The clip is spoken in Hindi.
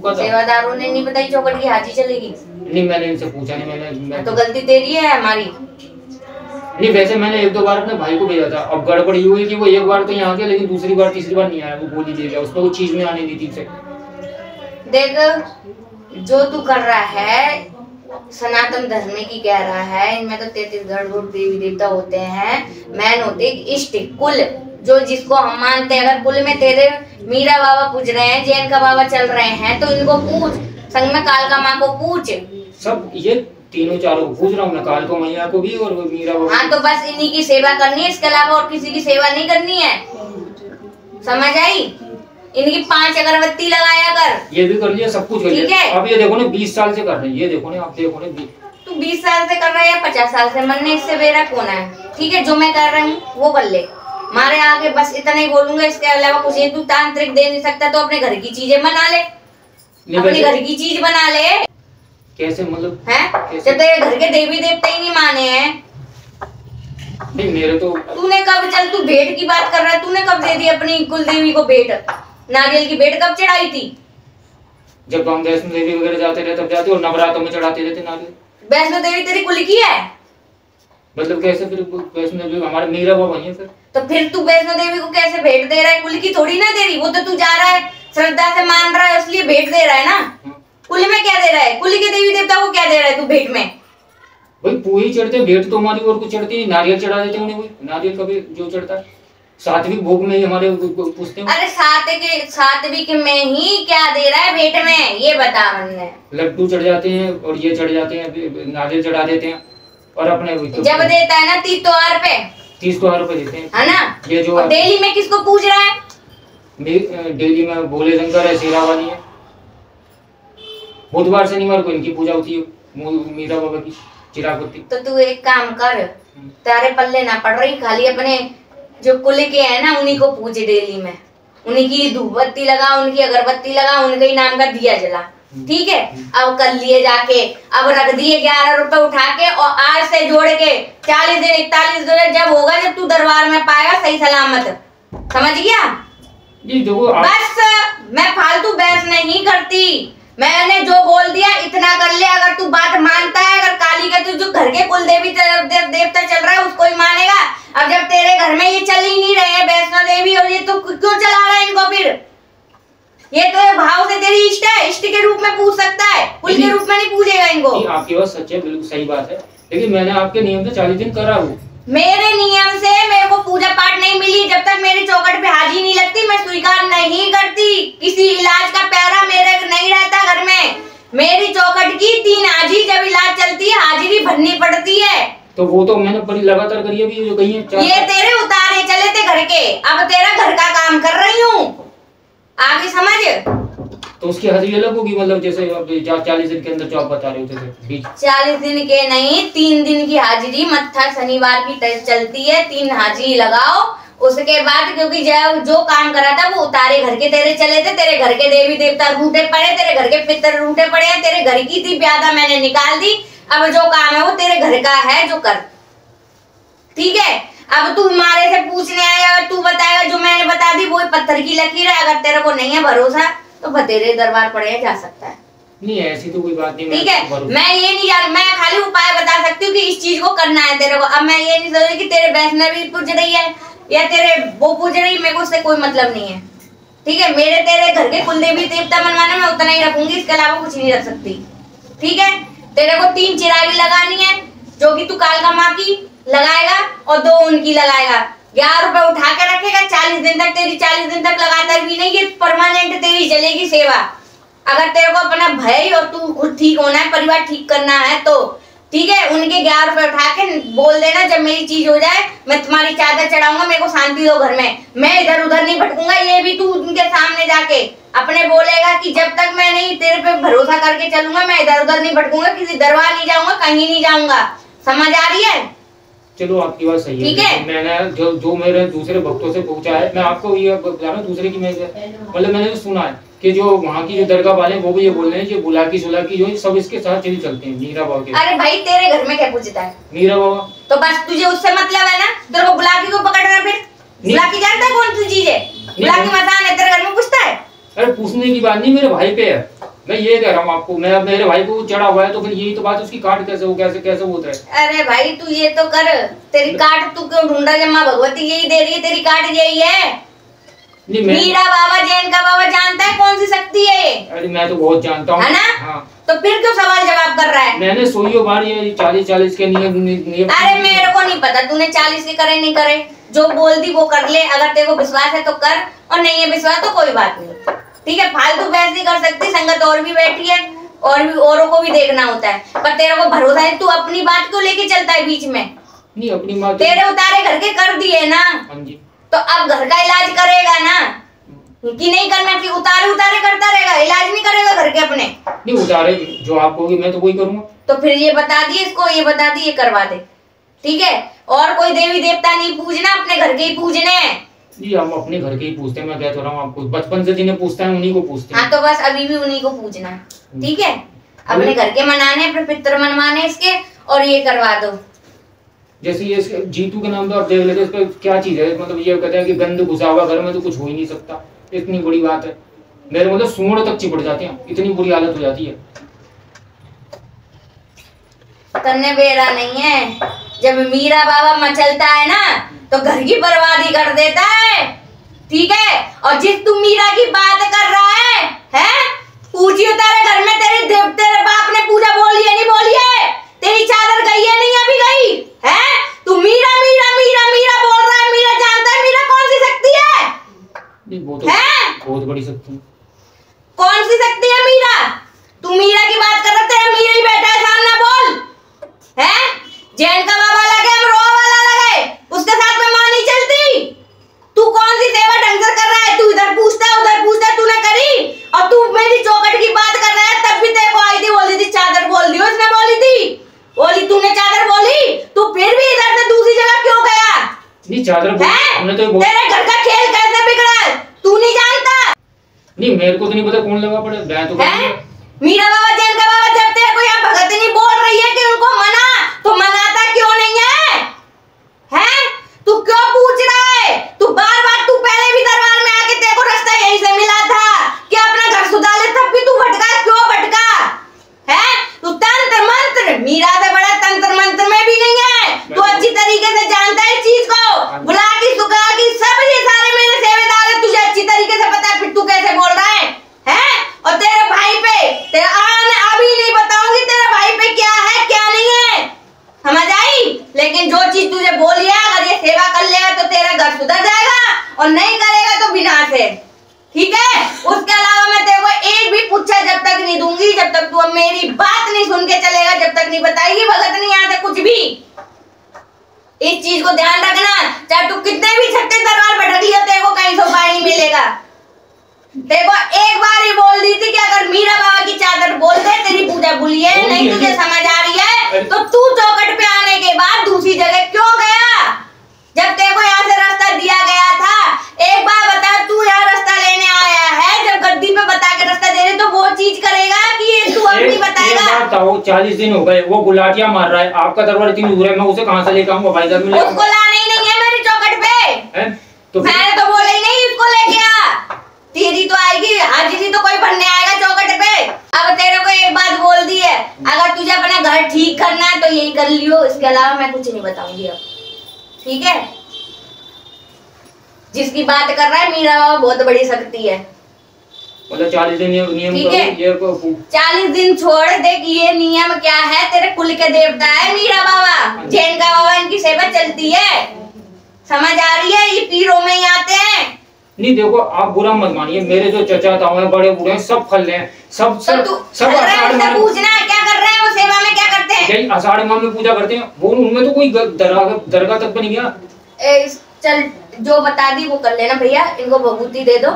पता। सेवादारों ने नहीं बताई चौखट की हाजी चलेगी? नहीं मैंने इनसे पूछा नहीं, मैंने तो गलती तेरी है हमारी नहीं। वैसे मैंने एक दो बार अपने भाई को भेजा था। अब गड़बड़ ये हुई कि वो एक बार तो यहाँ गया, लेकिन दूसरी बार तीसरी बार नहीं आया, वो गोली दे गया, उसमें वो चीज में आने दी थी से। देख जो तू कर रहा है सनातन धर्म की कह रहा है, इनमें तो 33 गढ़ देवी देवता होते हैं, मैन होते इष्ट कुल, जो जिसको हम मानते हैं। अगर कुल में तेरे मीरा बाबा पूज रहे हैं, जैन का बाबा चल रहे हैं, तो इनको पूछ, संग में कालका माँ को पूछ, सब ये तीनों चारों को पूछ रहा हूँ मैं, कालका मैया को भी और मीरा बाबा। हाँ तो बस इन्हीं की सेवा करनी है, इसके अलावा और किसी की सेवा नहीं करनी है, समझ आई? इनकी 5 अगरबत्ती लगाया कर। ये भी कर लिया, सब कुछ कर लिया। अब ये देखो ना 20 साल से कर रहे हैं, ये देखो ना, आप देखो ना तू 20 साल से कर रहा है या 50 साल से, मन ने इससे मेरा कौन है? ठीक है, जो मैं कर रही हूँ वो कर ले, मारे आगे बस इतना ही बोलूंगा, इसके अलावा कुछ नहीं। तू तांत्रिक दे नहीं सकता तो अपने घर की चीजें बना ले, अपने घर की चीज बना ले। कैसे मतलब है? जब तेरे घर के देवी देवता ही नहीं माने हैं। नहीं मेरे तो तूने कब, चल तू भेंट की बात कर रहा है, तूने कब दे दी अपनी कुल देवी को भेंट? नारियल की भेंट कब चढ़ाई थी? जब हम वैष्णो देवी वगैरह जाते रहे तब जाते, और नवरात्रों में चढ़ाते रहते नारियल। वैष्णो देवी तेरी कुल की है? मतलब कैसे फिर वैष्णो देवी हमारे मीरा बाबा है फिर? तो फिर तू वैष्णो देवी को कैसे भेंट दे रहा है? कुल की थोड़ी ना दे रही, वो तो तू जा रहा है श्रद्धा से मान रहा है, इसलिए भेंट दे रहा है ना। कुल में क्या दे रहा है? कुल के देवी देवता को क्या दे रहा है तू भेंट में? भाई पूरी चढ़ते, भेंट तो हमारी और कुछ चढ़ती, नारियल चढ़ा देते उन्हें, वही नारियल कभी जो चढ़ता है सात्विक भोग में ही हमारे पूछते हैं। अरे सात्विक में ही क्या दे रहा है भेंट में, ये बता हमने। लड्डू चढ़ जाते हैं और ये चढ़ जाते हैं, नारियल चढ़ा देते हैं, और अपने जब देता है ना 30 त्योहार पे, 30 त्योहार पे देते हैं, है ना? ये जो डेली में किसको पूज रहा है? डेली में भोले शंकर है, शेरावाली है, बुधवार शनिवार को इनकी पूजा होती है, मीरा बाबा की चिरागुत्ती। तो तू एक काम कर, तारे पल्ले ना पड़ रही, खाली अपने जो कुल के है ना उन्हीं को पूजे डेली में, उन्हीं की धूप बत्ती लगा, उनकी अगरबत्ती लगा, उनके ही नाम का दिया जला, ठीक है? अब कर लिए जाके, अब रख दिए 11 रुपए उठा के, और आज से जोड़ के 40 दिन 41 दिन जब होगा, जब तू दरबार में पाएगा सही सलामत, समझ गया? बस मैं फालतू बहस नहीं करती, मैंने जो बोल दिया इतना कर ले। अगर तू बात मानता है, अगर काली का तू जो घर के कुल देवी देवता चल रहा है उसको ही मानेगा। अब जब तेरे घर में ये चल ही नहीं रहे हैं वैष्णो देवी, और ये तो क्यों चला रहा है इनको? फिर ये तो भाव से तेरी इष्ट है, इष्ट के रूप में पूछ सकता है, कुल के रूप में नहीं पूछेगा इनको। आपकी बात सच है, बिल्कुल सही बात है, लेकिन मैंने आपके नियम से 40 दिन करा हूँ। मेरे नियम से मेरे को पूजा पाठ नहीं मिली, जब तक मेरी चौखट पे हाजिरी नहीं लगती मैं स्वीकार नहीं करती। किसी इलाज का पैरा मेरे नहीं रहता घर में। मेरी चौखट की 3 हाजिरी जब इलाज चलती है हाजिरी भरनी पड़ती है। तो वो तो मैंने बड़ी लगातार करी है, जो कही है। ये तेरे उतारे चले थे घर के, अब तेरा घर का काम कर रही हूँ, आगे समझ। तो उसकी हाजिरी अलग होगी, मतलब जैसे 40 दिन के अंदर जो आप बता रहे होते 40 दिन के नहीं, 3 दिन की हाजिरी मत्था शनिवार की चलती है, 3 हाजिरी लगाओ। उसके बाद क्योंकि जो काम करा था वो उतारे घर के तेरे चले थे, तेरे घर के देवी देवता रूठे पड़े, तेरे घर के पितर रूठे पड़े हैं, तेरे घर की थी ब्यादा मैंने निकाल दी। अब जो काम है वो तेरे घर का है, जो कर, ठीक है? अब तू हमारे से पूछने आया, तू बताएगा, जो मैंने बता दी वो पत्थर की लकीर है। अगर तेरे को नहीं है भरोसा तो बतेरे दरबार पढ़े जा सकता है। नहीं ऐसी तो कोई बात नहीं, ठीक है? मैं ये नहीं जान, मैं खाली उपाय बता सकती हूँ कि इस चीज को करना है तेरे को। अब मैं ये नहीं सोच रही कि तेरे वैष्णवी पूज रही है या तेरे वो पूज रही, मेरे को उससे कोई मतलब नहीं है, ठीक है? मेरे तेरे घर के कुल देवी देवता मनवाना मैं उतना ही रखूंगी, इसके अलावा कुछ नहीं रख सकती, ठीक है? तेरे को 3 चिरागी लगानी है, जो कि तू कालका माँ की लगाएगा और 2 उनकी लगाएगा। 11 रुपए उठा के रखेगा, 40 दिन तक तेरी 40 दिन तक लगातार भी नहीं, ये परमानेंट तेरी चलेगी सेवा। अगर तेरे को अपना भय और तू खुद ठीक होना है, परिवार ठीक करना है तो ठीक है, उनके 11 रुपए उठा के बोल देना, जब मेरी चीज हो जाए मैं तुम्हारी चादर चढ़ाऊंगा, मेरे को शांति दो घर में, मैं इधर उधर नहीं भटकूंगा। ये भी तू उनके सामने जाके अपने बोलेगा कि जब तक मैं नहीं तेरे पे भरोसा करके चलूंगा, मैं इधर उधर नहीं भटकूंगा, किसी दरबार नहीं जाऊंगा, कहीं नहीं जाऊंगा। समझ आ रही है? चलो आपकी बात सही है, ठीक है? मैंने जो मेरे दूसरे भक्तों से पूछा है, मैं आपको ये बता रहा हूँ दूसरे की, मतलब मैंने जो सुना है कि जो वहाँ की जो दरगाह वाले हैं वो भी ये बोल रहे हैं कि बुलाकी सुलाकी जो सब इसके साथ चल चलते हैं मीरा बाबा के। अरे भाई तेरे घर में क्या पूछता है? मीरा बाबा। तो बस तुझे उससे मतलब है ना, तेरे को बुलाकी को पकड़ना। फिर बुलाकी जानता है कौन सी चीज है? बुलाकी मसान है, तेरे घर में पूछता है? अरे पूछने की बात नहीं, मेरे भाई पे है, मैं ये कह रहा हूँ आपको, मैं मेरे भाई को चढ़ा हुआ है तो फिर यही तो बात, उसकी काट कैसे हो, कैसे होता है? अरे भाई तू ये तो कर, तेरी काट तू क्यों ढूंढा, जब माँ भगवती यही दे रही है, तेरी काट यही है। मीरा बाबा, जैन का बाबा जानता है कौन सी शक्ति है ये? अरे मैं तो बहुत जानता हूँ, है ना? हाँ। तो फिर क्यों सवाल जवाब कर रहा है? मैंने सोइयो बार ये 40 के नियम। अरे मेरे को नहीं पता तूने 40 के करे नहीं करे, जो बोल दी वो कर ले, अगर तेरे को विश्वास है तो कर, और नहीं है विश्वास तो कोई बात नहीं, ठीक है। फालतू बहस नहीं कर सकती, संगत और भी बैठी है और भी औरों को भी देखना होता है, पर तेरे को भरोसा है, तू अपनी बात क्यों लेके चलता है बीच में? नहीं अपनी बात तेरे उतारे घर के कर दिए ना, तो अब घर का इलाज करेगा ना कि नहीं करना, कि उतारे करता रहेगा, इलाज नहीं करेगा घर के अपने? नहीं उतारे जो आप कहोगे मैं तो वही करूंगा। तो फिर ये बता दिए इसको, ये बता दी, ये करवा दे, ठीक है। और कोई देवी देवता नहीं पूजना, अपने घर के ही पूजने हैं। जी हम अपने घर के ही पूछते हैं, मैं कह तो रहा हूँ आपको, बचपन से जिन्हें पूछता है उन्हीं को पूछते हैं। हाँ तो बस अभी भी उन्हीं को पूजना है, ठीक है। अपने घर के मनाने, अपने पितर मनवाने इसके, और ये करवा दो। जैसे ये जीतू के नाम पे आप देख लेते, इस पे क्या चीज है, मतलब ये कहते हैं कि गंद घुसा हुआ घर में तो कुछ हो ही नहीं सकता, इतनी बड़ी बात है। मेरे मतलब सूंड तक चिपट जाते हैं, इतनी बुरी हालत हो जाती है। करने बेरा नहीं है, जब मीरा बाबा मचलता है ना तो घर की बर्बादी कर देता है, ठीक है। और जिस तू मीरा की बात कर रहा है पूछियो तेरे घर में तेरे बाप ने पूजा बोली है नहीं बोली है? तेरी चादर गई है नहीं अभी गई है? तू मीरा मीरा मीरा मीरा बोल रहा है, मीरा जानता है मीरा कौन सी शक्ति है? नहीं वो तो है बहुत बड़ी शक्ति। कौन सी शक्ति है मीरा? तू मीरा की बात कर रहा, तेरा मीरा ही बैठा है सामने, बोल है? जैन का बाबा लगे, अमरोहा वाला लगे, उसके साथ में मां नहीं चलती। तू कौन सी सेवा ढंग से कर रहा है? तू इधर पूछता उधर पूछता, तूने करी, और तू मेरी चौखट की बात कर रहा है, तब भी तेरे को आई थी, बोली थी चादर बोल दी, उसने बोली थी, बोली तूने चादर बोली, तू फिर भी इधर से दूसरी जगह क्यों गया? नहीं चादर हमने तो तेरे घर का खेल कैसे बिगड़ा तू नहीं जानता? नहीं मेरे को तो नहीं पता कौन लगा पड़े, मैं तो मीरा बाबा, जैन का बाबा, जब तेरे को यहाँ भगत नहीं बोल रही है कि उनको मना, तो मनाता क्यों नहीं है? हैं? तू क्यों पूछ रहा है? तू बार-बार, तू पहले भी दरबार में आके तेरे को रास्ता यही से मिला था कि अपना घर सुधार ले, तब भी तू भटका, क्यों भटका? हैं? तू तंत्र मंत्र, मीरा से बड़ा तंत्र मंत्र में भी नहीं है, तू अच्छी तरीके से जानता है इस चीज को, बुला की सुगा की सब ये सारे मेरे सेवेदार है, तुझे अच्छी तरीके से पता है, फिर तू कैसे बोल रहा है? हैं? और तेरे भाई पे अभी नहीं बताऊंगी तेरे भाई पे क्या है क्या नहीं है, समझ आई? लेकिन जो चीज तुझे बोली है, अगर ये सेवा कर लेगा तो तेरा घर सुधर जाएगा, और नहीं करेगा तो विनाश है, ठीक है। उसके अलावा मैं तेरे को एक भी पुच्छा जब तक नहीं दूंगी, जब तक तू अब मेरी बात नहीं सुन के चलेगा, जब तक नहीं बताएगी भगत नहीं यहाँ से कुछ भी। इस चीज को ध्यान रखना, चाहे तू कितने भी छत्ते दरबार भटक लिया, तेरे को कहीं से उपाय नहीं मिलेगा। देखो एक बार ही बोल दी थी कि अगर मीरा बाबा की चादर बोल दे तेरी पूजा भूली है, नहीं तुझे समझ आ रही है, तो तू चौखट पे आने के बाद दूसरी जगह क्यों गया? जब तेरे को यहाँ से रास्ता दिया गया था, एक बार बता, तू यहाँ रास्ता लेने आया है, जब गद्दी पे बता के रास्ता दे रहे तो वो चीज करेगा कि ये तू अपनी बताएगा? 40 दिन हो गए, वो गुलाटियां मार रहा है, आपका दरबार इतनी दूर है, मैं उसे कहाँ से लेकर आऊंगा भाई? उसको लाना ही नहीं है मेरी चौखट पे, तो मैंने तो बोला ही नहीं उसको लेके आ, तेरी तो आएगी हाजिरी तो कोई बनने आएगा चौखट पे। अब तेरे को एक बात बोल दी है, अगर तुझे अपना घर ठीक करना है तो यही कर लियो, इसके अलावा मैं कुछ नहीं बताऊंगी अब, ठीक है। जिसकी बात कर रहा है मीरा बाबा बहुत बड़ी शक्ति है, मतलब 40 दिन नियम ठीक है। 40 दिन छोड़, देख ये नियम क्या है, तेरे कुल के देवता है मीरा बाबा, जैन का बाबा, इनकी सेवा चलती है, समझ आ रही है? ये पीरों में ही आते हैं। नहीं देखो आप बुरा मत मानिए, मेरे जो चचा ताऊ हैं, बड़े बूढ़े हैं, सब फल हैं, सब पूछना क्या कर रहे हैं, वो सेवा में क्या करते हैं? यही आषाढ़ माह में पूजा करते हैं, वो उनमें तो कोई दरगाह तक बन गया। चल जो बता दी वो कर लेना भैया, इनको भभूति दे दो।